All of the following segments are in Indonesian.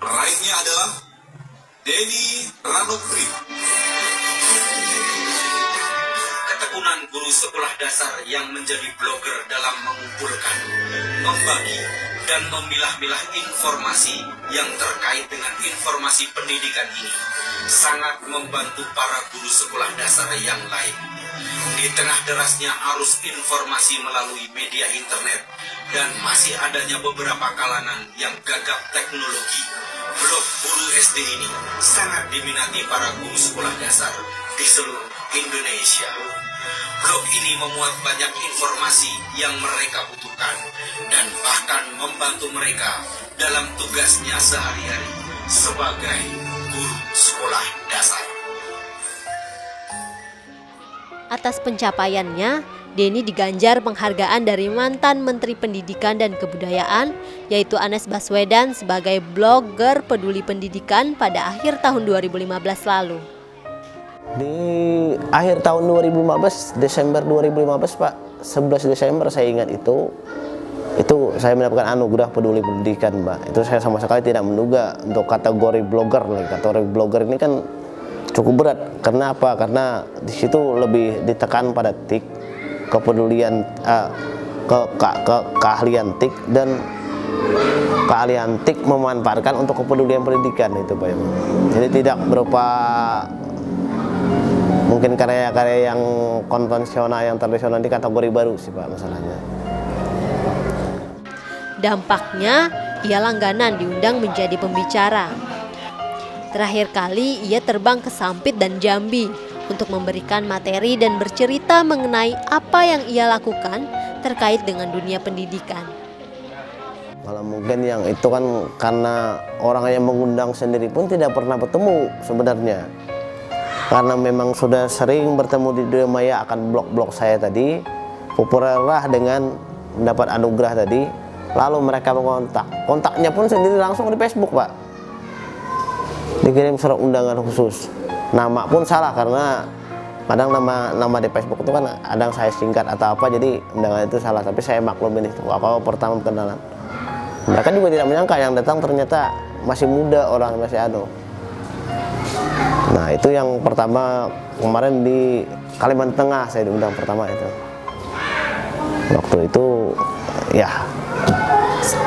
Raihnya adalah Denny Ranopri. Ketekunan guru sekolah dasar yang menjadi blogger dalam mengumpulkan, membagi, dan memilah-milah informasi yang terkait dengan informasi pendidikan ini sangat membantu para guru sekolah dasar yang lain. Di tengah derasnya arus informasi melalui media internet dan masih adanya beberapa kalangan yang gagap teknologi, blog guru SD ini sangat diminati para guru sekolah dasar di seluruh Indonesia. Blog ini memuat banyak informasi yang mereka butuhkan dan bahkan membantu mereka dalam tugasnya sehari-hari sebagai guru sekolah dasar. Atas pencapaiannya, Denny diganjar penghargaan dari mantan Menteri Pendidikan dan Kebudayaan, yaitu Anies Baswedan sebagai blogger peduli pendidikan pada akhir tahun 2015 lalu. Di akhir tahun 2015, Desember 2015 Pak, 11 Desember saya ingat itu saya mendapatkan anugerah peduli pendidikan Pak. Itu saya sama sekali tidak menduga untuk kategori blogger. Kategori blogger ini kan cukup berat. Karena apa? Karena di situ lebih ditekan pada TIK, kepedulian, keahlian TIK dan keahlian TIK memanfaatkan untuk kepedulian pendidikan itu Pak. Jadi tidak berupa mungkin karya-karya yang konvensional, yang tradisional, di kategori baru sih Pak masalahnya. Dampaknya, ia langganan diundang menjadi pembicara. Terakhir kali ia terbang ke Sampit dan Jambi untuk memberikan materi dan bercerita mengenai apa yang ia lakukan terkait dengan dunia pendidikan. Kalau mungkin yang itu kan karena orang yang mengundang sendiri pun tidak pernah bertemu sebenarnya. Karena memang sudah sering bertemu di dunia maya akan blog-blog saya tadi, populerlah dengan mendapat anugerah tadi, lalu mereka mengontak. Kontaknya pun sendiri langsung di Facebook Pak. Dikirim surat undangan khusus. Nama pun salah karena kadang nama di Facebook itu kan kadang saya singkat atau apa, jadi undangan itu salah, tapi saya maklumin itu apa pertama kenalan. Mereka juga tidak menyangka yang datang ternyata masih muda, orang masih ado. Nah itu yang pertama kemarin di Kalimantan Tengah saya diundang pertama itu. Waktu itu ya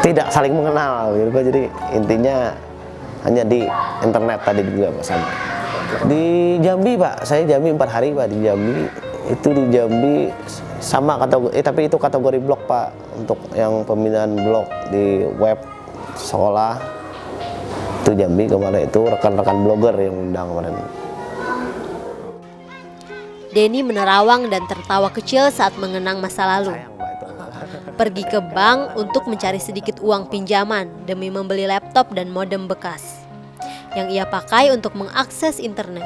tidak saling mengenal gitu, jadi intinya hanya di internet tadi juga Pak sama. Di Jambi Pak, saya Jambi 4 hari Pak di Jambi. Itu di Jambi sama kategori, tapi itu kategori blog Pak, untuk yang pembinaan blog di web sekolah. Itu Jambi kemarin, itu rekan-rekan blogger yang undang kemarin. Denny menerawang dan tertawa kecil saat mengenang masa lalu. Pergi ke bank untuk mencari sedikit uang pinjaman demi membeli laptop dan modem bekas yang ia pakai untuk mengakses internet.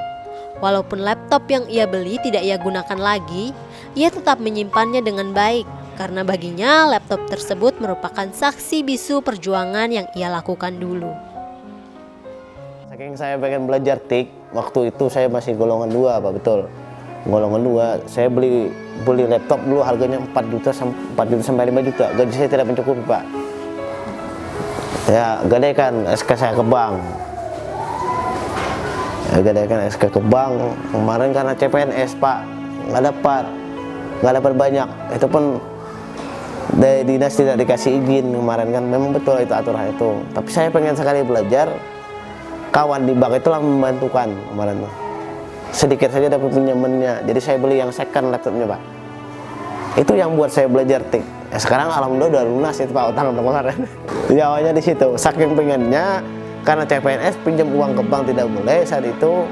Walaupun laptop yang ia beli tidak ia gunakan lagi, ia tetap menyimpannya dengan baik karena baginya laptop tersebut merupakan saksi bisu perjuangan yang ia lakukan dulu. Saking saya pengen belajar TIK, waktu itu saya masih golongan 2 Pak, betul. Golongan 2, saya beli laptop dulu harganya 4 juta sampai 5 juta. Gaji saya tidak mencukupi Pak. Ya, gadaikan SK saya ke bank. Gadaikan SK ke bank. Kemarin karena CPNS Pak, nggak dapat banyak. Itu pun dari dinas tidak dikasih izin kemarin kan. Memang betul itu aturan itu. Tapi saya pengen sekali belajar. Kawan di bank itulah membantukan kemarin. Sedikit saja dapat pinjamannya, jadi saya beli yang second laptopnya Pak. Itu yang buat saya belajar TIK. Sekarang alhamdulillah udah lunas itu Pak utang kemarin. Awalnya di situ, saking pengennya karena CPNS pinjam uang ke bank tidak boleh saat itu.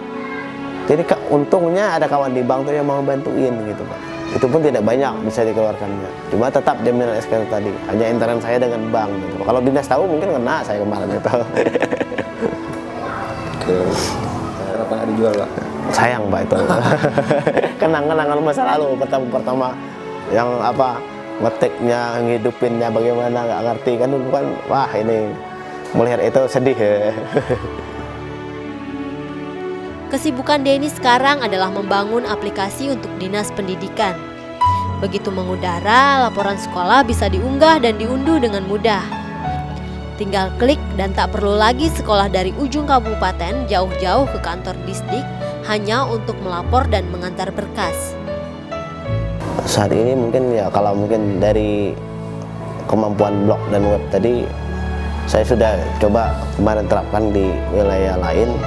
Jadi untungnya ada kawan di bank tuh yang mau bantuin gitu Pak. Itu pun tidak banyak bisa dikeluarkannya. Cuma tetap jaminan SK tadi, hanya intern saya dengan bank gitu. Kalau dinas tahu mungkin kena saya kemarin itu. Kenapa nggak dijual Pak? Sayang Pak itu. Kenang-kenangan masa lalu pertama yang apa ngetiknya, ngidupinnya bagaimana nggak ngerti kan dulu kan, wah ini melihat itu sedih ya. Kesibukan Denny sekarang adalah membangun aplikasi untuk dinas pendidikan. Begitu mengudara, laporan sekolah bisa diunggah dan diunduh dengan mudah. Tinggal klik dan tak perlu lagi sekolah dari ujung kabupaten jauh-jauh ke kantor Disdik hanya untuk melapor dan mengantar berkas. Saat ini mungkin ya kalau mungkin dari kemampuan blog dan web tadi saya sudah coba kemarin terapkan di wilayah lain,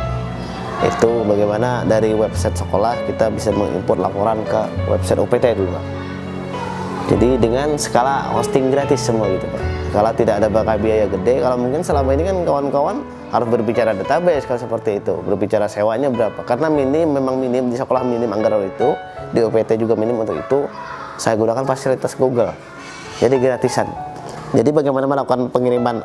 itu bagaimana dari website sekolah kita bisa mengimport laporan ke website UPT dulu Pak. Jadi dengan skala hosting gratis semua gitu Pak. Kalau tidak ada bakal biaya gede, kalau mungkin selama ini kan kawan-kawan harus berbicara database kalau seperti itu, berbicara sewanya berapa. Karena memang minim di sekolah, minim anggaran itu, di UPT juga minim untuk itu. Saya gunakan fasilitas Google, jadi gratisan. Jadi bagaimana melakukan pengiriman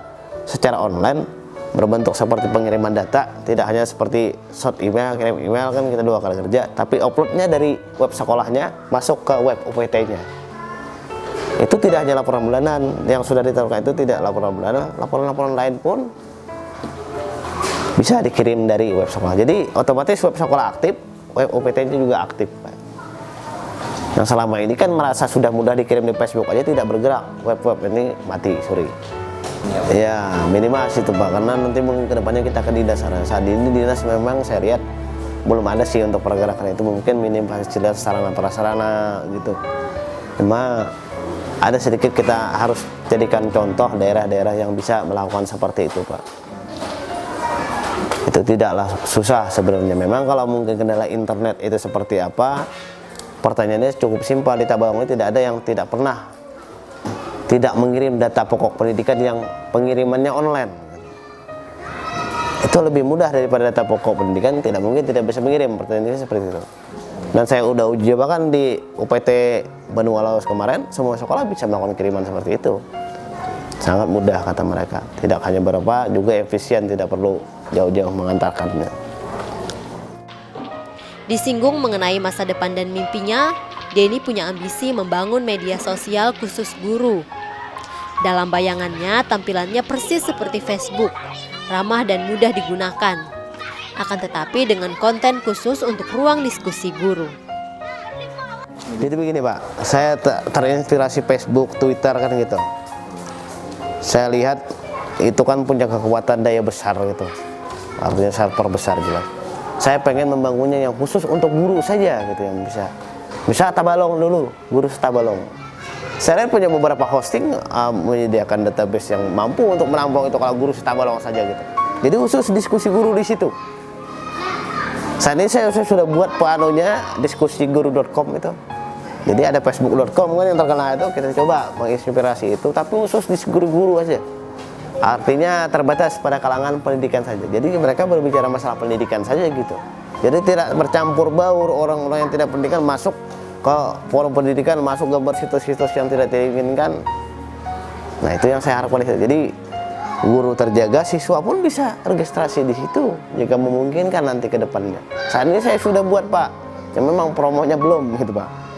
secara online, berbentuk seperti pengiriman data, tidak hanya seperti short email, kirim email kan kita 2 kali kerja, tapi uploadnya dari web sekolahnya masuk ke web UPT-nya. Itu tidak hanya laporan bulanan yang sudah ditaruhkan, itu tidak laporan bulanan, laporan-laporan lain pun bisa dikirim dari web sekolah. Jadi otomatis web sekolah aktif, web UPT-nya juga aktif. Yang selama ini kan merasa sudah mudah dikirim di Facebook aja tidak bergerak, web-web ini mati, sorry. Ya minimal situ Pak, karena nanti mungkin kedepannya kita ke dinas. Saat ini dinas memang saya lihat belum ada sih untuk pergerakan itu, mungkin minim fasilitas sarana prasarana gitu. Cuma ada sedikit kita harus jadikan contoh daerah-daerah yang bisa melakukan seperti itu Pak. Itu tidaklah susah sebenarnya. Memang kalau mungkin kendala internet itu seperti apa, pertanyaannya cukup simpel. Di Tabalong ini tidak ada yang tidak pernah tidak mengirim data pokok pendidikan yang pengirimannya online. Itu lebih mudah daripada data pokok pendidikan tidak mungkin tidak bisa mengirim, pertanyaannya seperti itu. Dan saya udah uji bahkan di UPT Benua Laos kemarin, semua sekolah bisa melakukan kiriman seperti itu. Sangat mudah kata mereka, tidak hanya berapa, juga efisien, tidak perlu jauh-jauh mengantarkannya. Disinggung mengenai masa depan dan mimpinya, Denny punya ambisi membangun media sosial khusus guru. Dalam bayangannya, tampilannya persis seperti Facebook, ramah dan mudah digunakan. Akan tetapi dengan konten khusus untuk ruang diskusi guru. Jadi begini Pak, saya terinspirasi Facebook, Twitter kan gitu. Saya lihat itu kan punya kekuatan daya besar gitu, artinya server besar jelas. Saya pengen membangunnya yang khusus untuk guru saja gitu, yang bisa Tabalong dulu, guru Tabalong. Saya lihat punya beberapa hosting menyediakan database yang mampu untuk menampung itu kalau guru Tabalong saja gitu. Jadi khusus diskusi guru di situ. Saat ini saya sudah buat diskusiguru.com itu. Jadi ada facebook.com kan yang terkenal itu, kita coba menginspirasi itu, tapi khusus diskusi guru aja. Artinya terbatas pada kalangan pendidikan saja. Jadi mereka berbicara masalah pendidikan saja gitu. Jadi tidak bercampur baur orang-orang yang tidak pendidikan masuk ke forum pendidikan, masuk gambar situs-situs yang tidak diinginkan. Nah itu yang saya harapkan. Jadi guru terjaga, siswa pun bisa registrasi di situ jika memungkinkan nanti ke depannya. Saat ini saya sudah buat Pak, cuma memang promonya belum gitu Pak.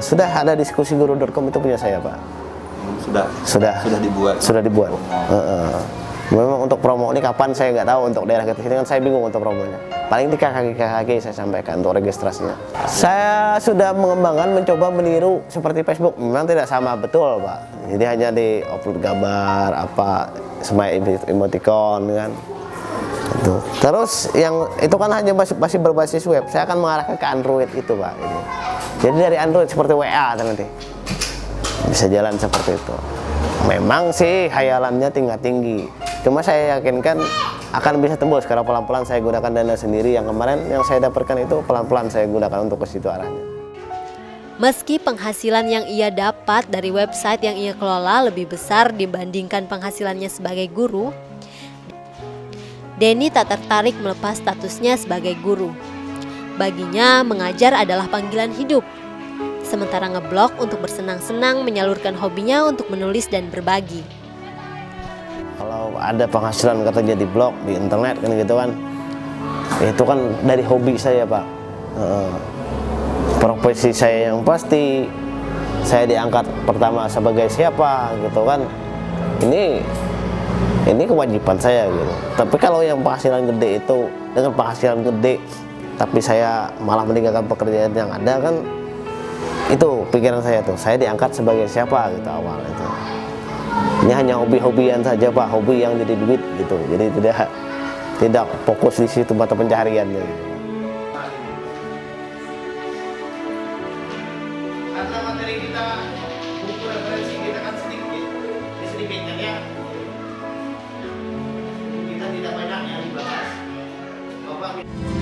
Sudah ada diskusiguru.com itu punya saya Pak. Sudah dibuat. Sudah dibuat. Memang untuk promo ini kapan saya nggak tahu, untuk daerah kecil kan saya bingung untuk promonya. Paling di KKG saya sampaikan untuk registrasinya. Saya sudah mengembangkan, mencoba meniru seperti Facebook. Memang tidak sama betul Pak. Jadi hanya di upload gambar apa, semai emoticon kan. Itu. Terus yang itu kan hanya masih berbasis web. Saya akan mengarahkan ke Android itu Pak. Jadi dari Android seperti WA nanti bisa jalan seperti itu. Memang sih hayalannya tinggi. Cuma saya yakinkan akan bisa tembus karena pelan-pelan saya gunakan dana sendiri. Yang kemarin yang saya dapatkan itu pelan-pelan saya gunakan untuk ke situ arahnya. Meski penghasilan yang ia dapat dari website yang ia kelola lebih besar dibandingkan penghasilannya sebagai guru, Denny tak tertarik melepas statusnya sebagai guru. Baginya mengajar adalah panggilan hidup. Sementara ngeblog untuk bersenang-senang menyalurkan hobinya untuk menulis dan berbagi. Kalau ada penghasilan katanya di blog, di internet kan gitu kan, itu kan dari hobi saya Pak. Profesi saya yang pasti, saya diangkat pertama sebagai siapa gitu kan, ini kewajiban saya gitu. Tapi kalau yang penghasilan gede itu, dengan penghasilan gede tapi saya malah meninggalkan pekerjaan yang ada kan, itu pikiran saya tuh, saya diangkat sebagai siapa gitu awal itu. Ini hanya hobi-hobian saja Pak, hobi yang jadi duit gitu. Jadi tidak fokus di situ mata pencahariannya. Gitu. Karena materi kita buku referensi kita kan sedikit kan ya. Kita tidak banyak yang dibahas. Bapak